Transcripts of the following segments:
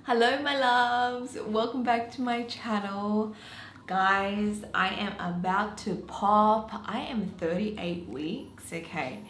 Hello my loves, welcome back to my channel. Guys, I am about to pop. I am 38 weeks, okay?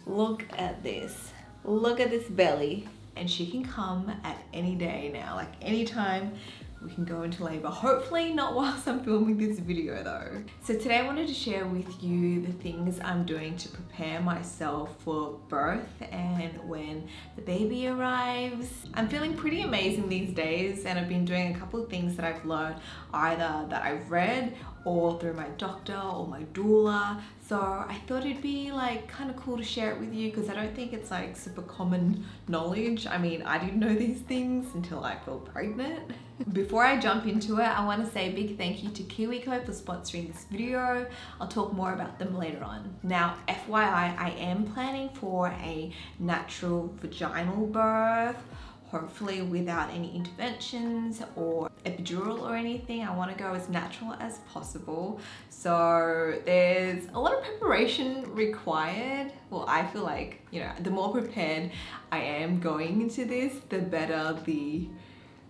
Look at this. Look at this belly. And she can come at any day now, like anytime we can go into labor. Hopefully not whilst I'm filming this video though. So today I wanted to share with you the things I'm doing to prepare myself for birth and when the baby arrives. I'm feeling pretty amazing these days, and I've been doing a couple of things that I've learned either that I've read or through my doctor or my doula. So I thought it'd be like kind of cool to share it with you because I don't think it's like super common knowledge. I mean, I didn't know these things until I fell pregnant. Before I jump into it, I want to say a big thank you to KiwiCo for sponsoring this video. I'll talk more about them later on. Now, FYI, I am planning for a natural vaginal birth, hopefully without any interventions or epidural or anything. I want to go as natural as possible. So there's a lot of preparation required. Well, I feel like, you know, the more prepared I am going into this, the better the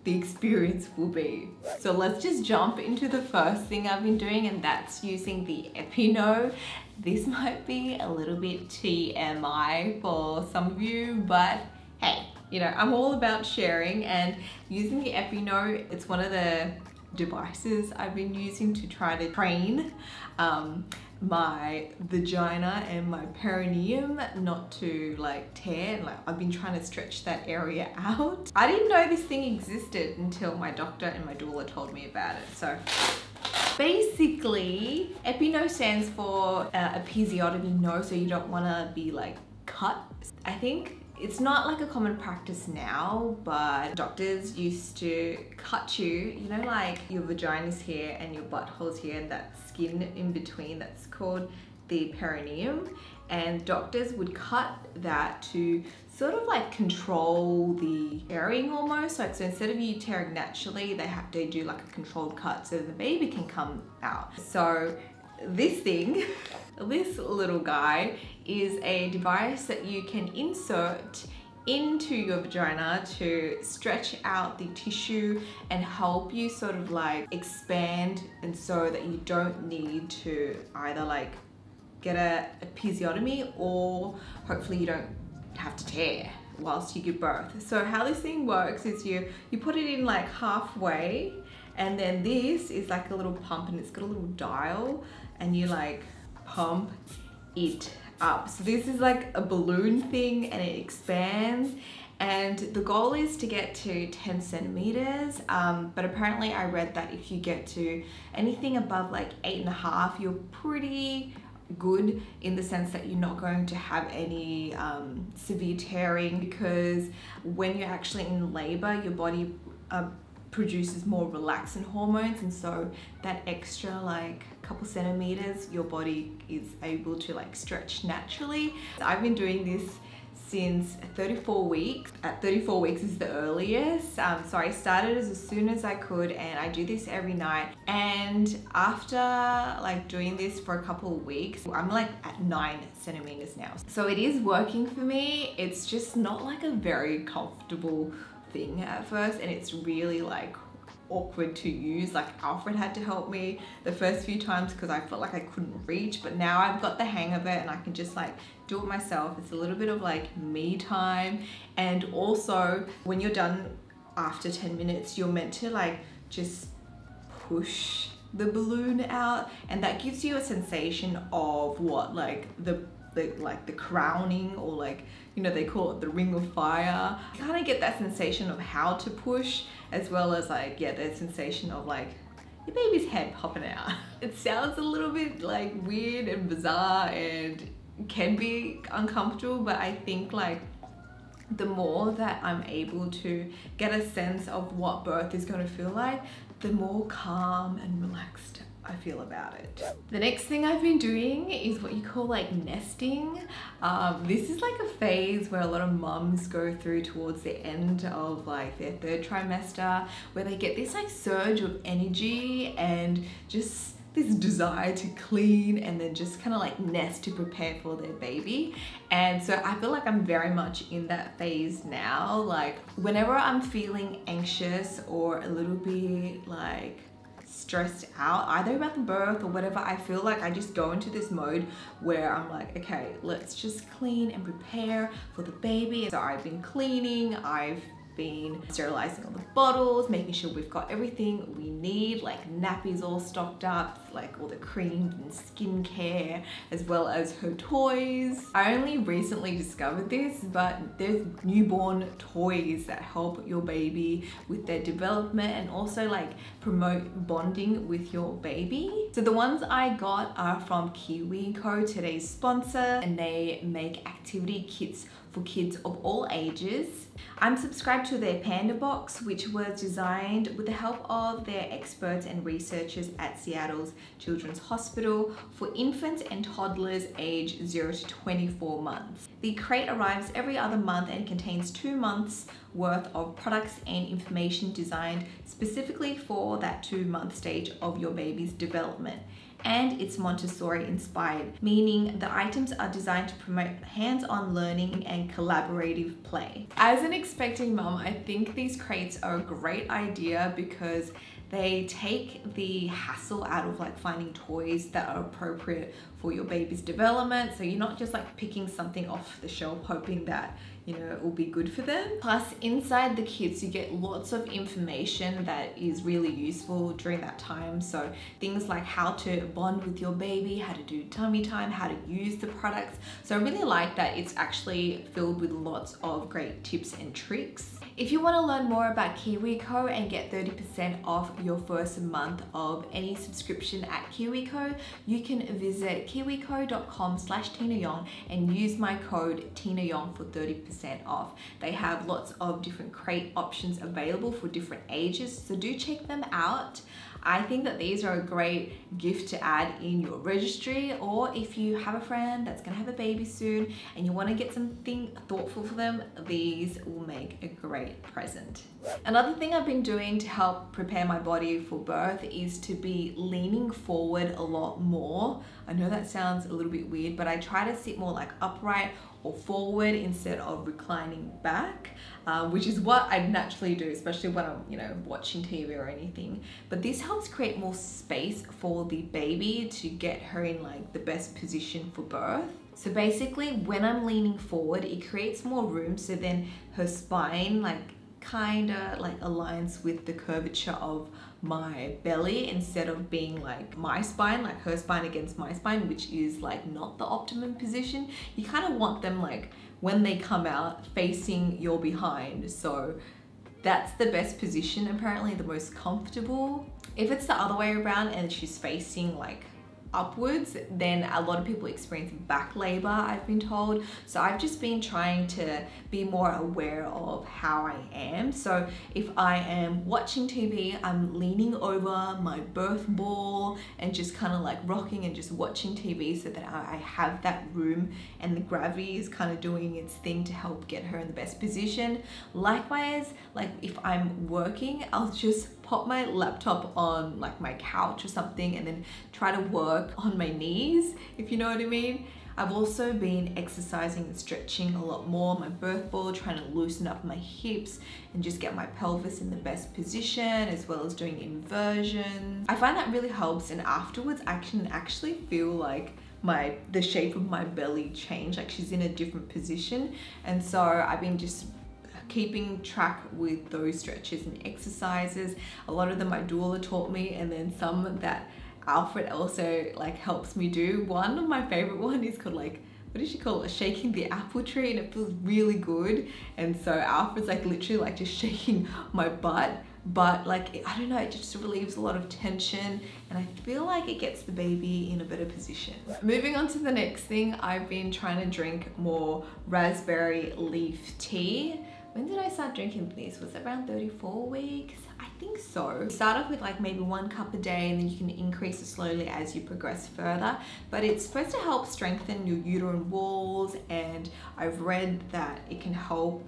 experience will be. So let's just jump into the first thing I've been doing, and that's using the Epino. This might be a little bit TMI for some of you, but hey, you know, I'm all about sharing. And using the Epino, it's one of the devices I've been using to try to train my vagina and my perineum not to like tear, and like I've been trying to stretch that area out. I didn't know this thing existed until my doctor and my doula told me about it. So basically, Epino stands for episiotomy, no, so you don't want to be like cut. I think it's not like a common practice now, but doctors used to cut you know, like your vagina's here and your butthole's here, and that skin in between, that's called the perineum. And doctors would cut that to sort of like control the tearing almost. Like, so instead of you tearing naturally, they do like a controlled cut so the baby can come out. So this thing, this little guy, is a device that you can insert into your vagina to stretch out the tissue and help you sort of like expand, and so that you don't need to either like get a episiotomy or hopefully you don't have to tear whilst you give birth. So how this thing works is you put it in like halfway, and then this is like a little pump, and it's got a little dial, and you like pump it up. So this is like a balloon thing, and it expands, and the goal is to get to 10 centimeters. But apparently I read that if you get to anything above like 8.5, you're pretty good, in the sense that you're not going to have any severe tearing, because when you're actually in labor, your body produces more relaxin hormones, and so that extra like couple centimeters your body is able to like stretch naturally. I've been doing this since 34 weeks. At 34 weeks is the earliest. So I started as soon as I could, and I do this every night. And after like doing this for a couple of weeks, I'm like at 9 centimeters now. So it is working for me. It's just not like a very comfortable thing at first, and it's really like awkward to use. Like Alfred had to help me the first few times because I felt like I couldn't reach, but now I've got the hang of it and I can just like do it myself. It's a little bit of like me time. And also when you're done after 10 minutes, you're meant to like just push the balloon out, and that gives you a sensation of what like the crowning, or like, you know, they call it the ring of fire. You kind of get that sensation of how to push, as well as like, yeah, the sensation of like your baby's head popping out. It sounds a little bit like weird and bizarre and can be uncomfortable, but I think like the more that I'm able to get a sense of what birth is going to feel like, the more calm and relaxed I feel about it. The next thing I've been doing is what you call like nesting. This is like a phase where a lot of mums go through towards the end of like their 3rd trimester, where they get this like surge of energy and just this desire to clean and then just kind of like nest to prepare for their baby. And so I feel like I'm very much in that phase now. Like whenever I'm feeling anxious or a little bit like stressed out either about the birth or whatever, I feel like I just go into this mode where I'm like, okay, let's just clean and prepare for the baby. So I've been cleaning, I've been sterilizing all the bottles, making sure we've got everything we need, like nappies all stocked up, like all the creams and skincare, as well as her toys. I only recently discovered this, but there's newborn toys that help your baby with their development and also like promote bonding with your baby. So the ones I got are from KiwiCo, today's sponsor, and they make activity kits for kids of all ages. I'm subscribed to their Panda Box, which was designed with the help of their experts and researchers at Seattle's Children's Hospital for infants and toddlers aged 0 to 24 months. The crate arrives every other month and contains 2 months worth of products and information designed specifically for that 2-month stage of your baby's development. And it's Montessori inspired, meaning the items are designed to promote hands-on learning and collaborative play. As an expecting mum, I think these crates are a great idea because they take the hassle out of like finding toys that are appropriate for your baby's development. So you're not just like picking something off the shelf hoping that, you know, it will be good for them. Plus inside the kits, you get lots of information that is really useful during that time. So things like how to bond with your baby, how to do tummy time, how to use the products. So I really like that it's actually filled with lots of great tips and tricks. If you want to learn more about KiwiCo and get 30% off your first month of any subscription at KiwiCo, you can visit kiwico.com/TinaYong and use my code TinaYong for 30% off. They have lots of different crate options available for different ages, so do check them out. I think that these are a great gift to add in your registry, or if you have a friend that's gonna have a baby soon and you wanna get something thoughtful for them, these will make a great present. Another thing I've been doing to help prepare my body for birth is to be leaning forward a lot more. I know that sounds a little bit weird, but I try to sit more like upright or forward instead of reclining back, which is what I naturally do, especially when I'm, you know, watching TV or anything. But this helps create more space for the baby to get her in like the best position for birth. So basically when I'm leaning forward, it creates more room, so then her spine like kinda like aligns with the curvature of my belly instead of being like my spine, like her spine against my spine, which is like not the optimum position. You kind of want them like when they come out facing your behind. So that's the best position, apparently the most comfortable. If it's the other way around and she's facing like upwards, then a lot of people experience back labor, I've been told. So I've just been trying to be more aware of how I am. So if I am watching TV, I'm leaning over my birth ball and just kind of like rocking and just watching TV so that I have that room and the gravity is kind of doing its thing to help get her in the best position. Likewise, like if I'm working, I'll just pop my laptop on like my couch or something and then try to work on my knees, if you know what I mean. I've also been exercising and stretching a lot more my birth ball, trying to loosen up my hips and just get my pelvis in the best position, as well as doing inversions. I find that really helps, and afterwards I can actually feel like the shape of my belly change, like she's in a different position. And so I've been just keeping track with those stretches and exercises. A lot of them my doula taught me, and then some that Alfred also like helps me do. One of my favorite one is called like, what does she call it? Shaking the apple tree, and it feels really good. And so Alfred's like literally like just shaking my butt, but like, I don't know, it just relieves a lot of tension and I feel like it gets the baby in a better position. Moving on to the next thing, I've been trying to drink more raspberry leaf tea. When did I start drinking this? Was it around 34 weeks? I think so. Start off with like maybe 1 cup a day, and then you can increase it slowly as you progress further. But it's supposed to help strengthen your uterine walls, and I've read that it can help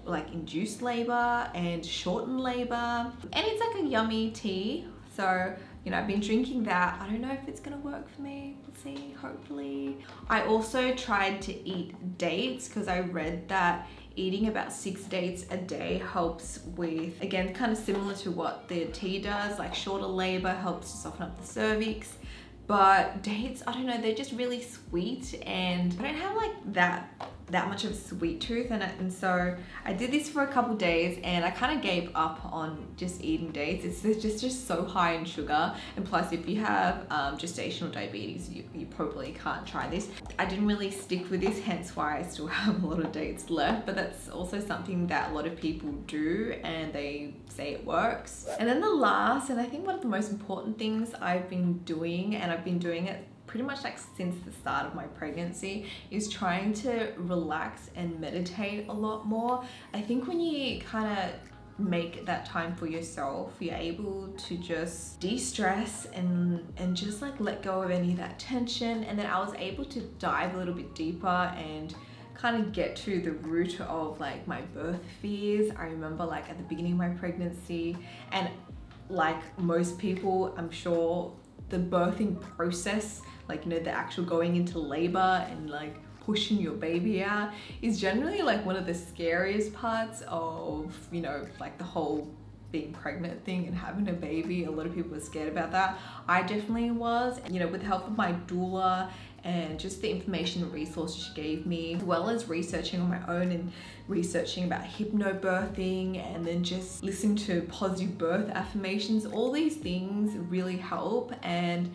like induce labor and shorten labor. And it's like a yummy tea. So, you know, I've been drinking that. I don't know if it's gonna work for me. We'll see, hopefully. I also tried to eat dates because I read that eating about 6 dates a day helps with, again, kind of similar to what the tea does, like shorter labor, helps to soften up the cervix. But dates, I don't know, they're just really sweet, and I don't have like that much of a sweet tooth, and so I did this for a couple days and I kind of gave up on just eating dates. It's just so high in sugar, and plus if you have gestational diabetes, you probably can't try this. I didn't really stick with this, hence why I still have a lot of dates left, but that's also something that a lot of people do and they say it works. And then the last, and I think one of the most important things I've been doing, and I've been doing it pretty much like since the start of my pregnancy, is trying to relax and meditate a lot more. I think when you kind of make that time for yourself, you're able to just de-stress and just like let go of any of that tension. And then I was able to dive a little bit deeper and kind of get to the root of like my birth fears. I remember like at the beginning of my pregnancy, and like most people, I'm sure the birthing process, like, you know, the actual going into labor and like pushing your baby out is generally like one of the scariest parts of, you know, like the whole being pregnant thing and having a baby. A lot of people are scared about that. I definitely was, you know, with the help of my doula and just the information and resources she gave me, as well as researching on my own and researching about hypnobirthing, and then just listening to positive birth affirmations. All these things really help. And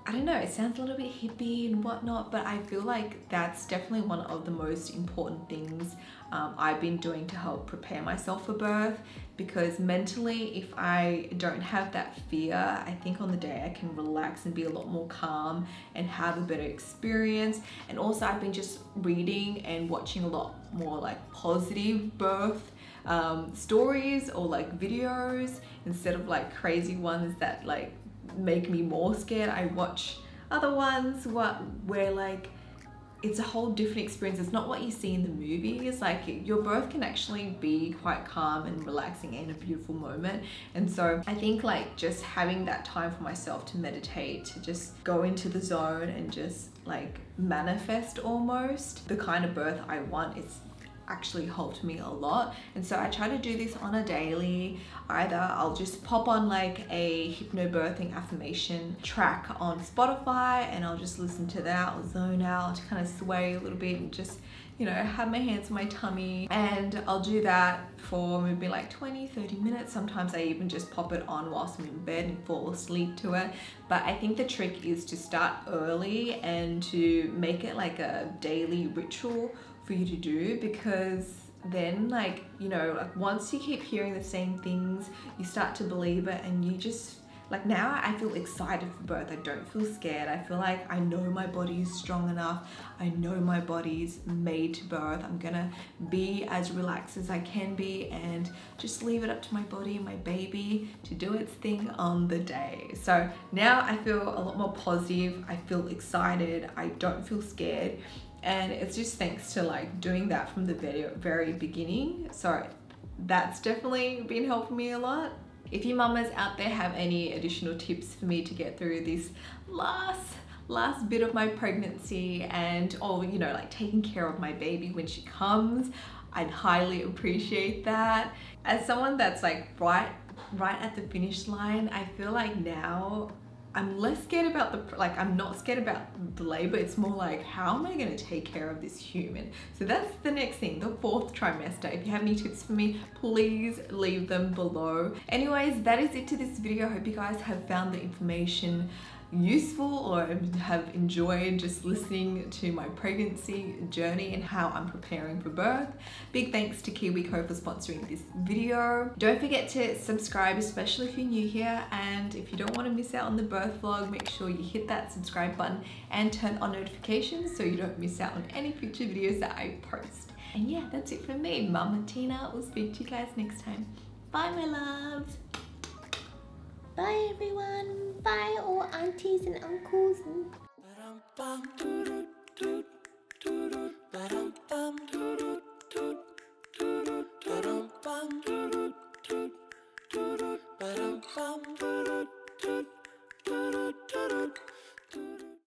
I don't know, it sounds a little bit hippie and whatnot, but I feel like that's definitely one of the most important things I've been doing to help prepare myself for birth. Because mentally, if I don't have that fear, I think on the day I can relax and be a lot more calm and have a better experience. And also I've been just reading and watching a lot more like positive birth stories or like videos, instead of like crazy ones that like make me more scared. I watch other ones where like it's a whole different experience. It's not what you see in the movies. Like your birth can actually be quite calm and relaxing and a beautiful moment. And so I think like just having that time for myself to meditate, to just go into the zone and just like manifest almost the kind of birth I want, it's actually helped me a lot. And so I try to do this on a daily. Either I'll just pop on like a hypnobirthing affirmation track on Spotify and I'll just listen to that, I'll zone out, kind of sway a little bit and just, you know, have my hands on my tummy, and I'll do that for maybe like 20-30 minutes. Sometimes I even just pop it on whilst I'm in bed and fall asleep to it. But I think the trick is to start early and to make it like a daily ritual for you to do, because then like, you know, like once you keep hearing the same things, you start to believe it, and you just like, now I feel excited for birth. I don't feel scared. I feel like I know my body is strong enough. I know my body's made to birth. I'm gonna be as relaxed as I can be and just leave it up to my body and my baby to do its thing on the day. So now I feel a lot more positive. I feel excited. I don't feel scared. And it's just thanks to like doing that from the very beginning. So that's definitely been helping me a lot. If you mamas out there have any additional tips for me to get through this last bit of my pregnancy, and or you know, like taking care of my baby when she comes, I'd highly appreciate that. As someone that's like right at the finish line, I feel like now I'm less scared about I'm not scared about the labor. It's more like, how am I going to take care of this human? So that's the next thing, the 4th trimester. If you have any tips for me, please leave them below. Anyways, that is it to this video. I hope you guys have found the information useful or have enjoyed just listening to my pregnancy journey and how I'm preparing for birth. Big thanks to KiwiCo for sponsoring this video. Don't forget to subscribe, especially if you're new here, and if you don't want to miss out on the birth vlog, make sure you hit that subscribe button and turn on notifications so you don't miss out on any future videos that I post. And yeah, that's it from me, Mama Tina. We'll speak to you guys next time. Bye my loves. Bye everyone. Bye all aunties and uncles.